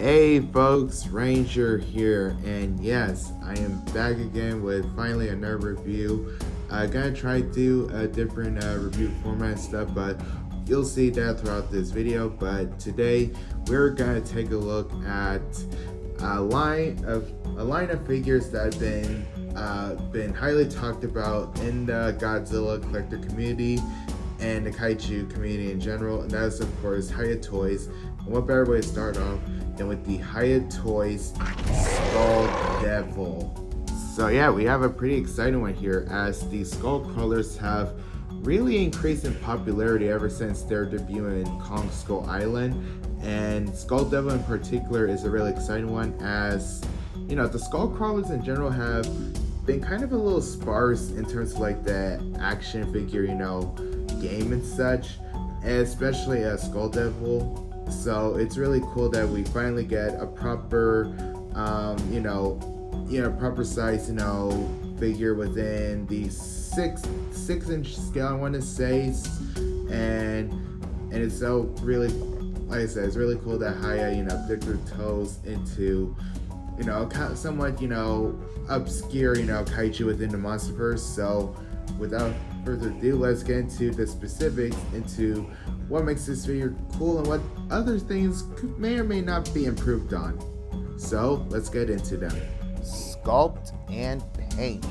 Hey folks, Ranger here, and yes, I am back again with finally another review. I gotta try to do a different review format stuff, but you'll see that throughout this video. But today we're gonna take a look at a line of figures that have been highly talked about in the Godzilla collector community and the kaiju community in general, and that is of course Hiya toys. And what better way to start off than with the Hiya Toys Skull Devil. So yeah, we have a pretty exciting one here, as the skull crawlers have really increased in popularity ever since their debut in Kong Skull Island, and Skull Devil in particular is a really exciting one, as you know, the skull crawlers in general have been kind of a little sparse in terms of like the action figure, game and such, and especially Skull Devil. So it's really cool that we finally get a proper, proper size, figure within the six inch scale, I want to say, and it's so really, like I said, it's really cool that Hiya, dipped their toes into, somewhat, obscure, kaiju within the Monsterverse. So without further ado, let's get into the specifics, into what makes this figure cool and what other things may or may not be improved on. So let's get into them. Sculpt and paint.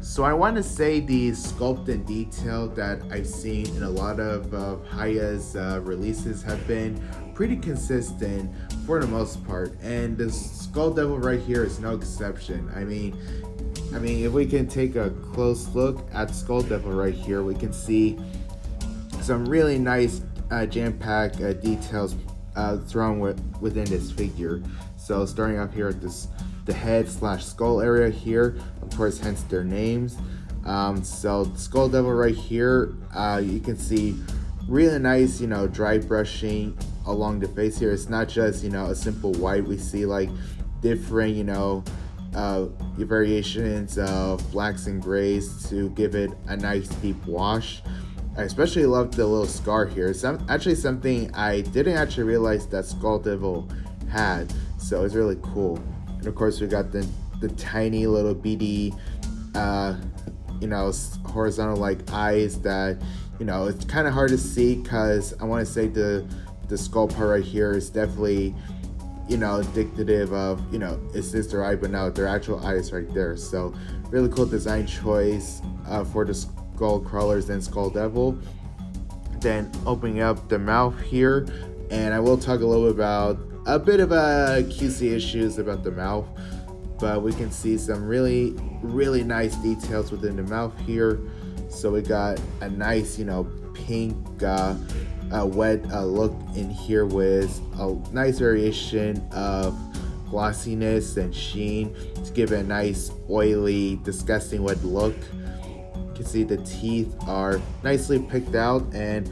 So I want to say the sculpt and detail that I've seen in a lot of Hiya's releases have been pretty consistent for the most part, and the Skull Devil right here is no exception. I mean, if we can take a close look at Skull Devil right here, we can see some really nice jam-packed details thrown within this figure. So starting off here at the head / skull area here, of course, hence their names. So Skull Devil right here, you can see really nice, dry brushing along the face here. It's not just, a simple white. We see like different, variations of blacks and grays to give it a nice deep wash. I especially love the little scar here. It's actually something I didn't actually realize that Skull Devil had, so it's really cool. And of course we got the tiny little beady horizontal like eyes that, it's kind of hard to see, because I want to say the skull part right here is definitely, indicative of, is this their eye, but no, their actual eye is right there. So really cool design choice for the skull crawlers and Skull Devil. Then opening up the mouth here, and I will talk a little bit about a bit of QC issues about the mouth, but we can see some really nice details within the mouth here. So we got a nice pink wet look in here with a nice variation of glossiness and sheen to give it a nice oily, disgusting wet look. You can see the teeth are nicely picked out and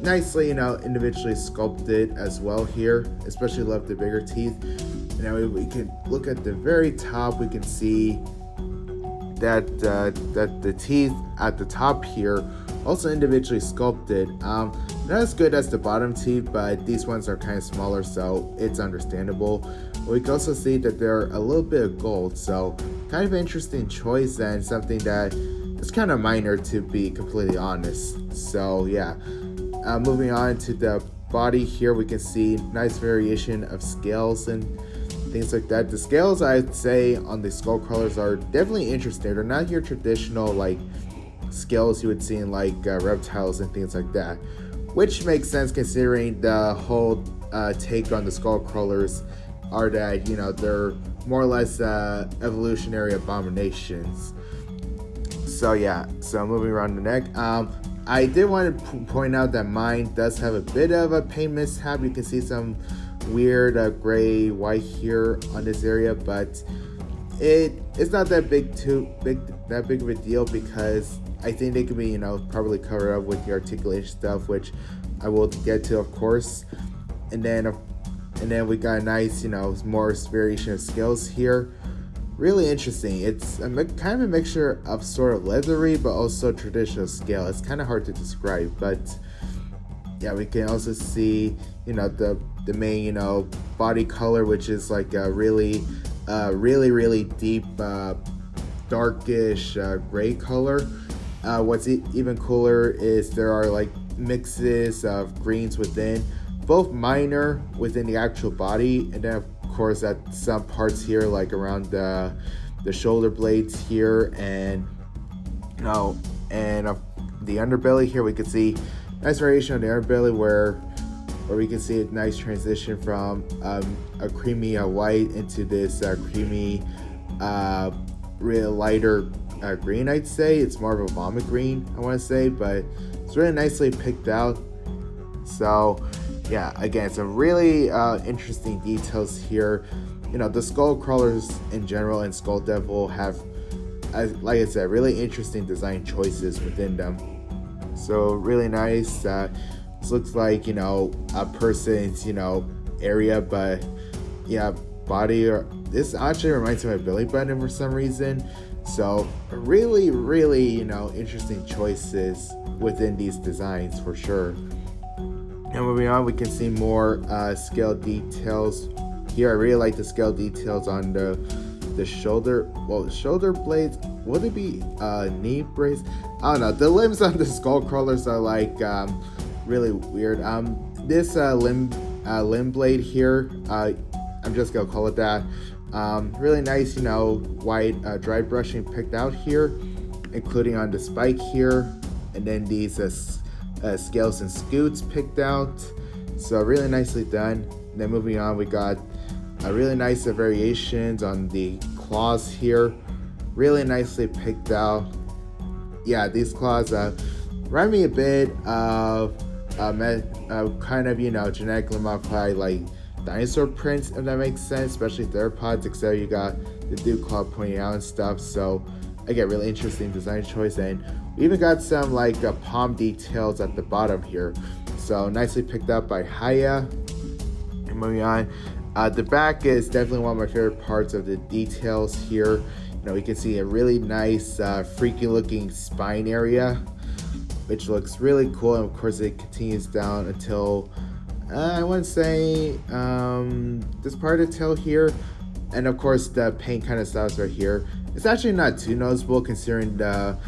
nicely, individually sculpted as well here. Especially love the bigger teeth. Now we can look at the very top. We can see that the teeth at the top here also individually sculpted. Not as good as the bottom teeth, but these ones are kind of smaller, so it's understandable. We can also see that they're a little bit of gold, so kind of an interesting choice and something that is kind of minor, to be completely honest. So yeah, moving on to the body here, we can see nice variation of scales and things like that. The scales, I'd say, on the skull crawlers are definitely interesting. They're not your traditional like scales you would see in like reptiles and things like that, which makes sense considering the whole take on the skull crawlers are that, they're more or less evolutionary abominations. So yeah, so moving around the neck, I did want to point out that mine does have a bit of a paint mishap. You can see some weird gray white here on this area, but it's not that big of a deal, because I think they could be, probably covered up with the articulation stuff, which I will get to, of course. And then we got a nice, more variation of scales here. Really interesting. It's kind of a mixture of sort of leathery, but also traditional scale. It's kind of hard to describe, but yeah, we can also see, the the main, body color, which is like a really deep, darkish gray color. What's even cooler is there are like mixes of greens within, both minor within the actual body, and then of course at some parts here, like around the shoulder blades here, and the underbelly here, we can see nice variation on the underbelly where we can see a nice transition from a creamy white into this creamy, real lighter green. I'd say it's more of a vomit green, I want to say, but it's really nicely picked out. So yeah, again, some really interesting details here. The skull crawlers in general and Skull Devil have, like I said, really interesting design choices within them. So really nice. This looks like, a person's, area, but yeah, body. This actually reminds me of my belly button for some reason. So really, interesting choices within these designs for sure. And moving on, we can see more scale details here. I really like the scale details on the shoulder. Well, shoulder blades. Would it be knee brace? I don't know. The limbs on the skull crawlers are like really weird. This limb blade here, I'm just gonna call it that. Really nice, white dry brushing picked out here, including on the spike here, and then these scales and scoots picked out. So really nicely done. And then moving on, we got really nice variations on the claws here, really nicely picked out. Yeah, these claws remind me a bit of kind of, genetically modified like dinosaur prints, if that makes sense, especially theropods, except you got the dew claw pointing out and stuff. So again, really interesting design choice. And we even got some like palm details at the bottom here, so nicely picked up by Hiya. And moving on, the back is definitely one of my favorite parts of the details here. We can see a really nice freaky looking spine area, which looks really cool. And of course it continues down until I want to say this part of the tail here, and of course the paint kind of stops right here. It's actually not too noticeable considering the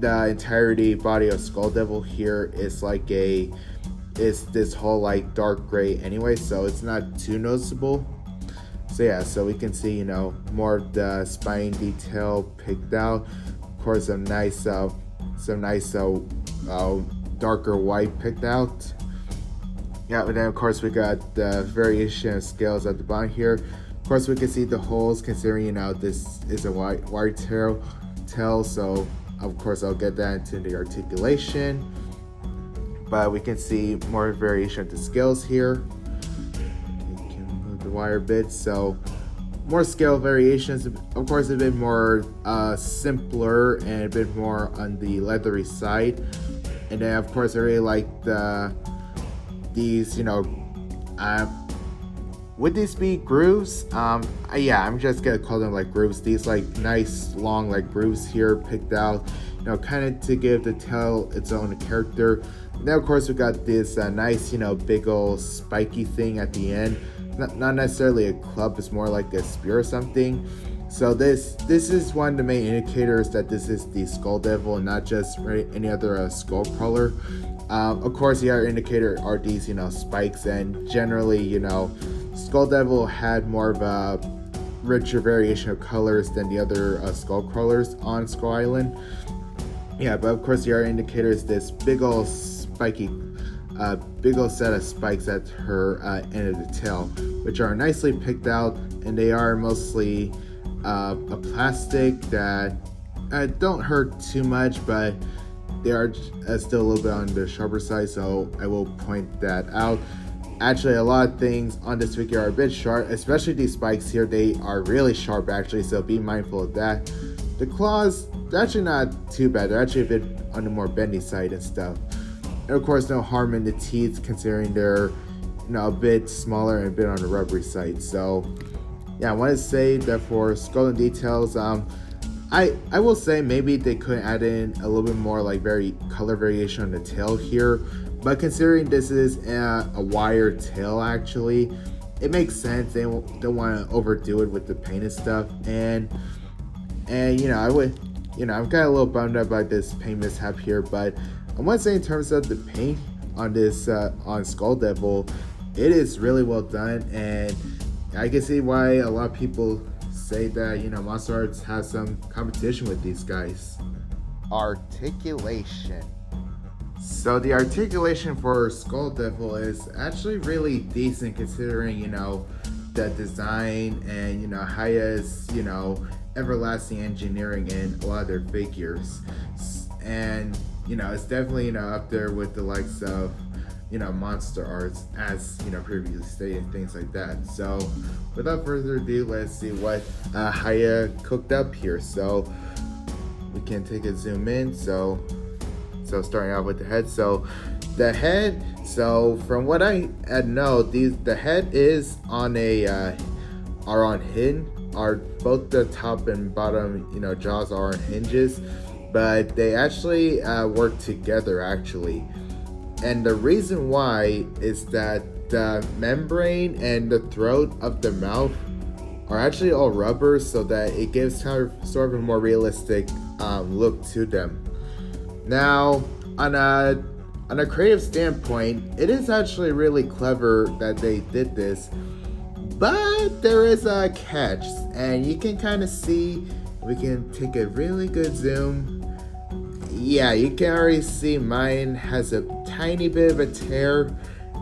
entirety body of Skull Devil here is like it's this whole like dark gray anyway, so it's not too noticeable. So yeah, so we can see more of the spine detail picked out. Of course, some nice darker white picked out. Yeah, and then of course we got the variation of scales at the bottom here. Of course, we can see the holes considering this is a wire tail, so of course I'll get that into the articulation. But we can see more variation of the scales here. You can move the wire bit, so more scale variations. Of course, a bit more simpler and a bit more on the leathery side. And then of course I really like these, would these be grooves? Yeah, I'm just gonna call them like grooves. These like nice long like grooves here picked out, kind of to give the tail its own character. And then of course we got this nice, big old spiky thing at the end. Not necessarily a club, it's more like a spear or something. So this is one of the main indicators that this is the Skull Devil and not just any other skull crawler. Of course, the other indicator are these, spikes, and generally, Skull Devil had more of a richer variation of colors than the other skull crawlers on Skull Island. Yeah, but of course, the other indicator is this big old spiky, big old set of spikes at her end of the tail, which are nicely picked out, and they are mostly a plastic that don't hurt too much, but they are still a little bit on the sharper side, so I will point that out. Actually, a lot of things on this figure are a bit sharp, especially these spikes here. They are really sharp actually, so be mindful of that. The claws, they're actually not too bad. They're actually a bit on the more bendy side and stuff. And of course, no harm in the teeth considering they're a bit smaller and a bit on the rubbery side. So yeah, I want to say that for skull and details, I will say maybe they could add in a little bit more like color variation on the tail here, But considering this is a wire tail, actually, it makes sense. They don't want to overdo it with the paint and stuff. And I'm kind of a little bummed out by this paint mishap here. But I want to say in terms of the paint on this on Skull Devil, it is really well done, and I can see why a lot of people say that Monsterarts has some competition with these guys. Articulation. So the articulation for Skull Devil is actually really decent considering the design and Hiya's everlasting engineering in a lot of their figures, and it's definitely up there with the likes of Monsterarts, as previously stated, things like that. So without further ado, let's see what Hiya cooked up here. So we can take a zoom in. So starting out with the head. So the head, so from what I know, the head is on are on hinge, are both the top and bottom jaws are on hinges, but they actually work together actually. And the reason why is that the membrane and the throat of the mouth are actually all rubber, so that it gives sort of a more realistic look to them. Now, on a creative standpoint, it is actually really clever that they did this, but there is a catch, and you can kind of see. We can take a really good zoom. Yeah, you can already see mine has a tiny bit of a tear,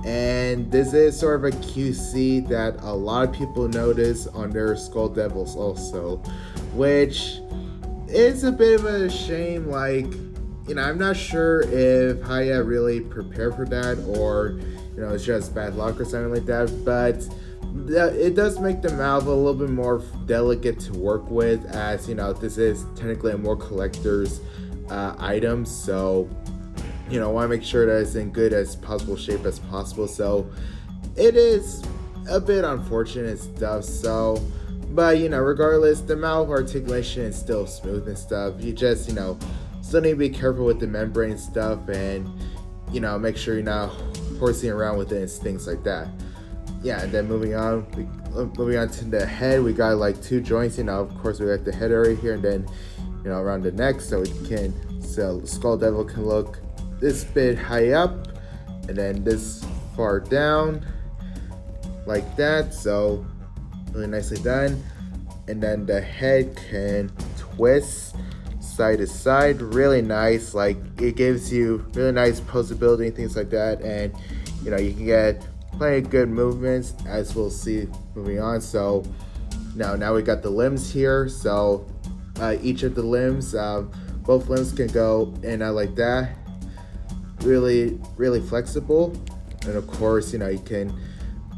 and this is sort of a QC that a lot of people notice on their Skull Devils also, which is a bit of a shame. Like, I'm not sure if Hiya really prepared for that, or it's just bad luck or something like that, but it does make the mouth a little bit more delicate to work with, as this is technically a more collector's item, so want to make sure that it's in good as possible shape as possible. So it is a bit unfortunate stuff. So, but regardless, the mouth articulation is still smooth and stuff. You just still need to be careful with the membrane stuff, and make sure you're not horsing around with it and things like that. Yeah, and then moving on to the head, we got like two joints. Of course, we got the head area here, and then around the neck, so Skull Devil can look this bit high up, and then this far down, like that. So really nicely done. And then the head can twist side to side, really nice. Like, it gives you really nice posability and things like that, and you can get plenty of good movements, as we'll see moving on. So now we got the limbs here. So each of the limbs, both limbs can go in and out like that, really flexible. And of course, you can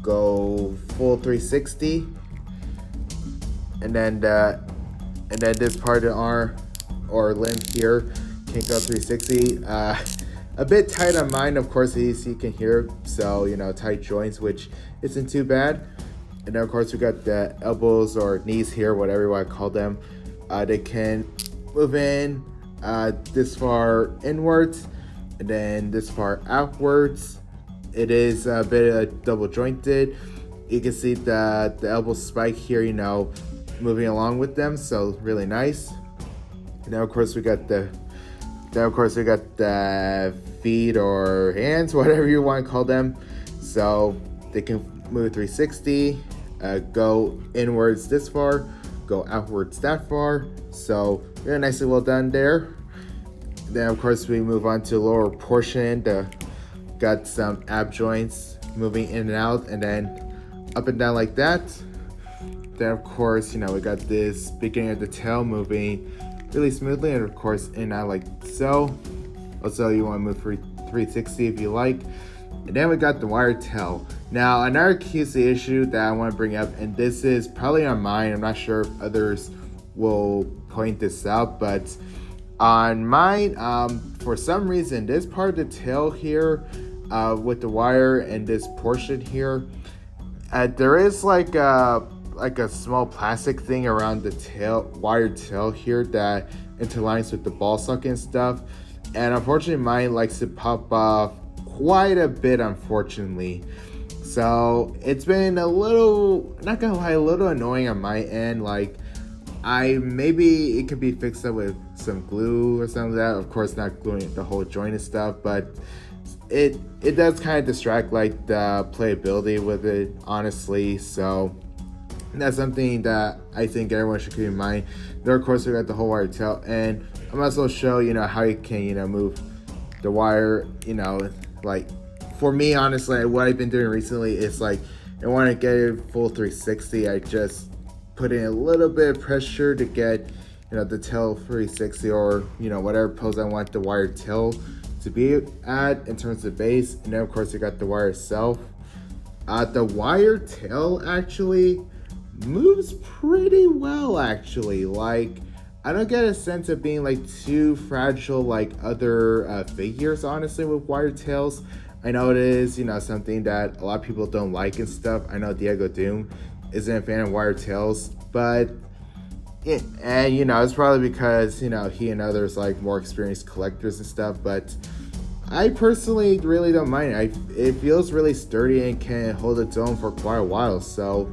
go full 360, and then this part of the arm or limb here can go 360. A bit tight on mine, of course, as you can hear. So tight joints, which isn't too bad. And then of course we got the elbows or knees here, whatever you want to call them. They can move in this far inwards, and then this far outwards. It is a bit double jointed. You can see the elbow spike here, moving along with them, so really nice. And now of course we got the feet or hands, whatever you want to call them. So they can move 360, go inwards this far, go outwards that far. So really nicely well done there. Then of course we move on to the lower portion. Got some ab joints moving in and out, and then up and down like that. Then of course we got this beginning of the tail moving really smoothly, and of course in and out like so. Also, you want to move 360 if you like. And then we got the wire tail. Now, another QC issue that I want to bring up, and this is probably on mine, I'm not sure if others will point this out, but on mine, for some reason, this part of the tail here, with the wire and this portion here, there is like a small plastic thing around the wired tail here that interlines with the ball socket and stuff. And unfortunately, mine likes to pop off quite a bit, unfortunately. So it's been a little, not gonna lie, a little annoying on my end. Like, maybe it could be fixed up with some glue or something like that. Of course, not gluing the whole joint and stuff, but it does kind of distract like the playability with it, honestly. So that's something that I think everyone should keep in mind. There, of course, we got the whole wire tail, and I'm also show how you can move the wire. Like, for me, honestly, what I've been doing recently is like, I want to get it full 360. I just put in a little bit of pressure to get the tail 360, or whatever pose I want the wire tail to be at in terms of base. And then of course you got the wire itself. The wire tail actually moves pretty well, actually. Like, I don't get a sense of being like too fragile like other figures, honestly, with wire tails. I know it is something that a lot of people don't like and stuff. I know Diego Doom isn't a fan of wire tails, but it's probably because he and others like more experienced collectors and stuff. But I personally really don't mind it. It feels really sturdy and can hold its own for quite a while, so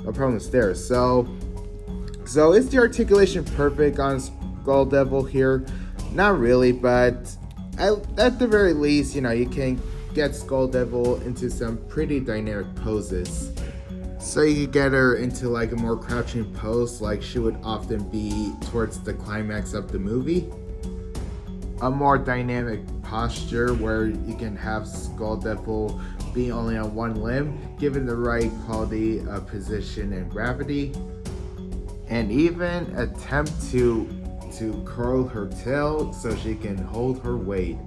no problems there. So is the articulation perfect on Skull Devil here? Not really, but at the very least, you can get Skull Devil into some pretty dynamic poses. So you could get her into like a more crouching pose, like she would often be towards the climax of the movie. A more dynamic posture where you can have Skull Devil being only on one limb, given the right quality of position and gravity. And even attempt to curl her tail so she can hold her weight.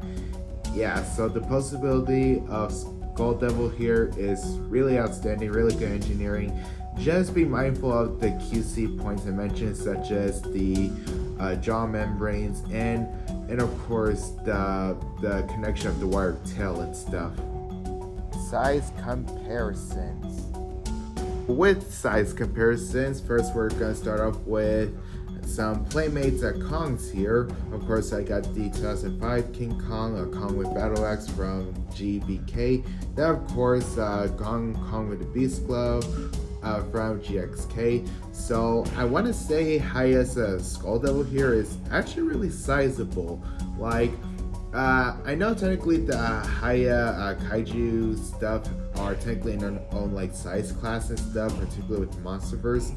Yeah, so the possibility of Skull Devil here is really outstanding, really good engineering. Just be mindful of the QC points I mentioned, such as the jaw membranes and of course the connection of the wire tail and stuff. Size comparisons. With size comparisons, first we're gonna start off with some Playmates at Kongs here. Of course, I got the 2005 King Kong, a Kong with Battle Axe from GBK. Then, of course, Kong with the Beast Glove from GXK. So I want to say Hiya's Skull Devil here is actually really sizable. Like, I know technically the Hiya kaiju stuff are technically in their own like size class and stuff, particularly with Monsterverse.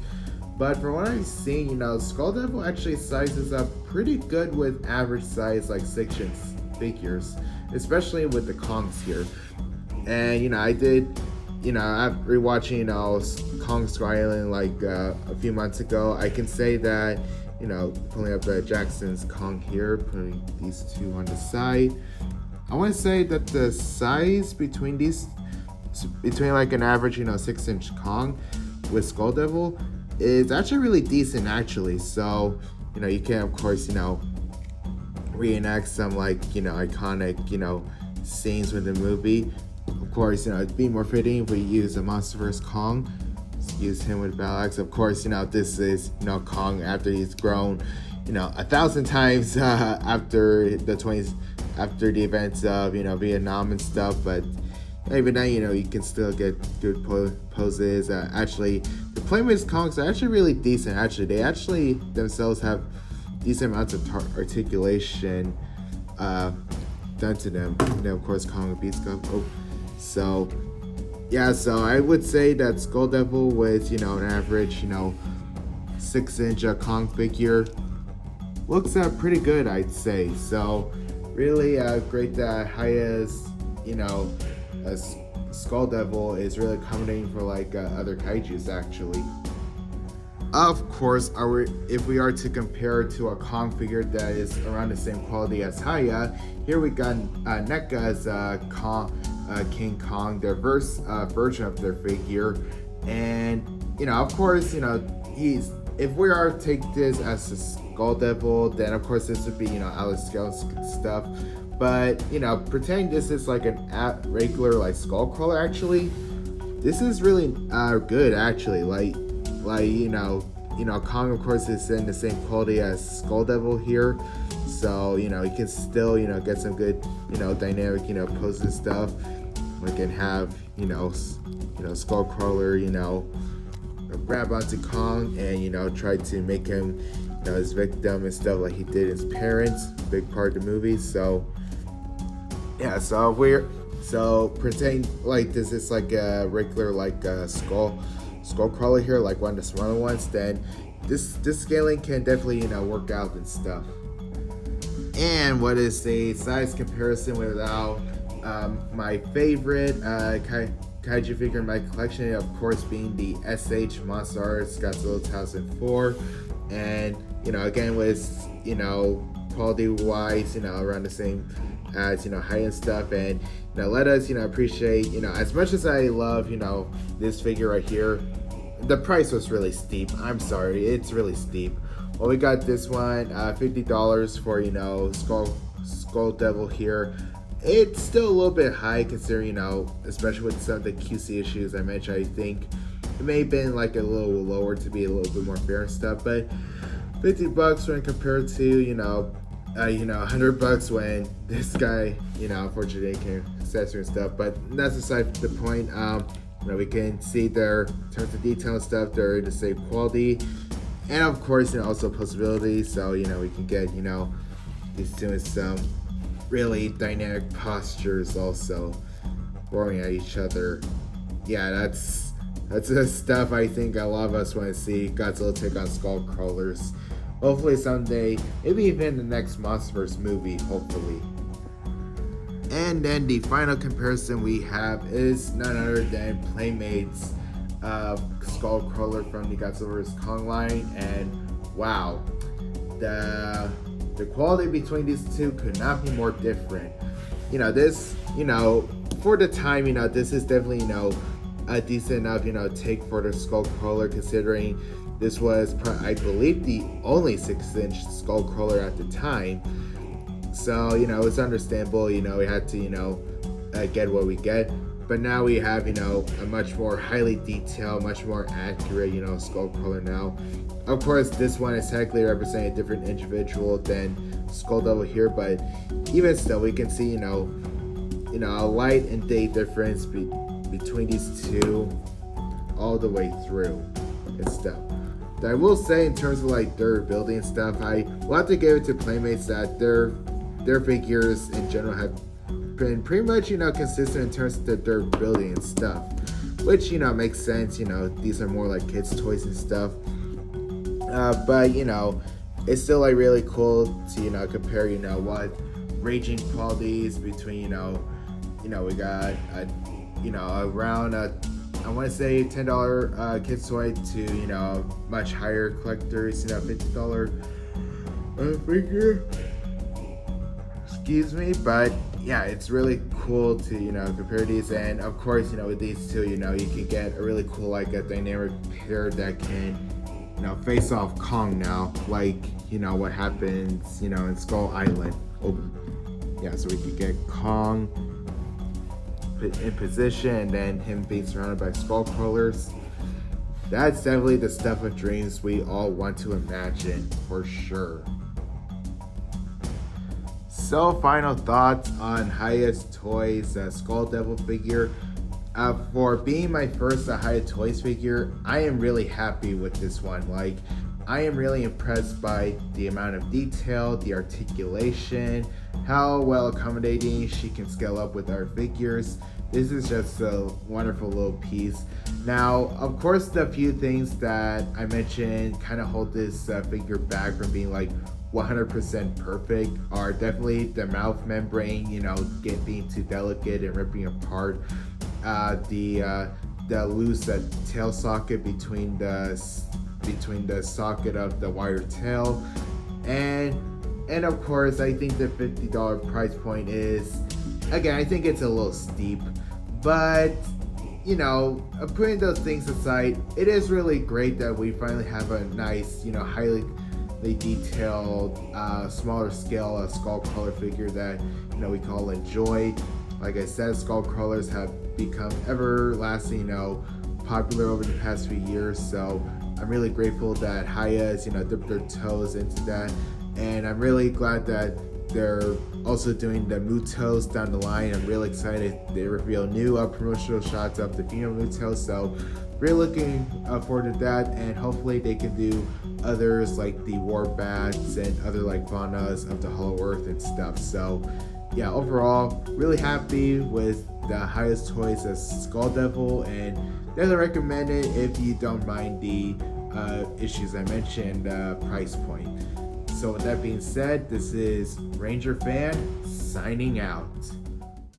But from what I've seen, Skull Devil actually sizes up pretty good with average size like 6-inch figures, especially with the Kongs here. And I did, after rewatching Kong Skull Island like a few months ago, I can say that pulling up Jackson's Kong here, putting these two on the side, I want to say that the size between like an average 6-inch Kong with Skull Devil is actually really decent, actually. So you can of course reenact some like iconic scenes with the movie. Of course, it'd be more fitting if we use a Monsterverse Kong. Use him with Battle Axe. Of course, this is Kong after he's grown 1,000 times after the events of Vietnam and stuff. But even then, you can still get good poses. Actually, the Playmates Kongs are actually really decent. Actually, they actually themselves have decent amounts of articulation done to them. Of course, Kong with Beast Glove. So yeah, so I would say that Skull Devil with an average 6-inch Kong figure looks pretty good, I'd say. So really great that Hiya's Skull Devil is really accommodating for like other kaijus, actually. Of course, if we are to compare to a Kong figure that is around the same quality as Hiya, here we got NECA's King Kong, their version of their figure. And of course, if we are to take this as a Skull Devil, then of course this would be out of scale stuff. But pretending this is like a regular like skull crawler, actually, this is really good, actually. Like Kong of course is in the same quality as Skull Devil here. So, you can still, get some good, dynamic, poses and stuff. We can have, Skullcrawler, grab onto Kong and, try to make him, his victim and stuff like he did his parents. Big part of the movie. So, yeah, so pretend like this is like a regular like Skullcrawler here, like one of the smaller ones, then this scaling can definitely, work out and stuff. And what is the size comparison without my favorite kaiju figure in my collection, of course, being the SH Monsterarts Godzilla 2004. And, again, with, quality wise, around the same as, height and stuff. And, let us, appreciate, as much as I love, this figure right here, the price was really steep. I'm sorry, it's really steep. Well, we got this one, $50 for, Skull Devil here. It's still a little bit high considering, especially with some of the QC issues I mentioned. I think it may have been like a little lower to be a little bit more fair and stuff, but $50 when compared to, $100 when this guy, unfortunately came accessory and stuff. But that's aside the point. We can see their terms of detail and stuff, they're the same quality. And of course, also possibilities. So, we can get, these doing some really dynamic postures also, roaring at each other. Yeah, that's the stuff I think a lot of us want to see Godzilla take on Skullcrawlers. Hopefully someday, maybe even the next Monsterverse movie, hopefully. And then the final comparison we have is none other than Playmates of Skullcrawler from the Godzilla vs. Kong line. And wow, the quality between these two could not be more different. This, for the time, this is definitely, a decent enough, take for the Skullcrawler, considering this was, I believe, the only 6-inch Skullcrawler at the time. So, it's understandable, we had to, get what we get. But now we have, a much more highly detailed, much more accurate, Skullcrawler now. Of course, this one is technically representing a different individual than Skull Devil here, but even still, we can see, a light and day difference between these two all the way through and stuff. I will say, in terms of like durability and stuff, I will have to give it to Playmates that their figures in general have been pretty much, consistent in terms of the durability and stuff, which, makes sense. These are more like kids' toys and stuff. But, it's still like really cool to, compare, what raging qualities between, we got, around, I want to say $10 kids toy to, much higher collectors, $50 figure. Excuse me, but yeah, it's really cool to, compare these. And of course, with these two, you can get a really cool, like a dynamic pair that can, face off Kong now, like, what happens, in Skull Island. Oh, yeah, so we could get Kong in position and then him being surrounded by Skullcrawlers. That's definitely the stuff of dreams we all want to imagine, for sure. So, final thoughts on Hiya's Toys Skull Devil figure. For being my first Hiya Toys figure, I am really happy with this one. Like, I am really impressed by the amount of detail, the articulation, how well accommodating she can scale up with our figures. This is just a wonderful little piece. Now, of course, the few things that I mentioned kind of hold this figure back from being like 100% perfect are definitely the mouth membrane, being too delicate and ripping apart. The loose tail socket between the socket of the wire tail, and of course, I think the $50 price point is, again, I think it's a little steep, but putting those things aside, it is really great that we finally have a nice, highly detailed, smaller scale Skullcrawler figure that we can all enjoy. Like I said, Skullcrawlers have become everlasting, popular over the past few years. So I'm really grateful that Hiya has, dipped their toes into that And I'm really glad that they're also doing the Mutos down the line. I'm really excited. They reveal new promotional shots of the female Mutos, so really looking forward to that. And hopefully they can do others like the War Bats and other like Vanas of the Hollow Earth and stuff. So yeah, overall, really happy with the highest toys as Skull Devil, and definitely recommend it if you don't mind the issues I mentioned, price point. So with that being said, this is Ranger Fan signing out.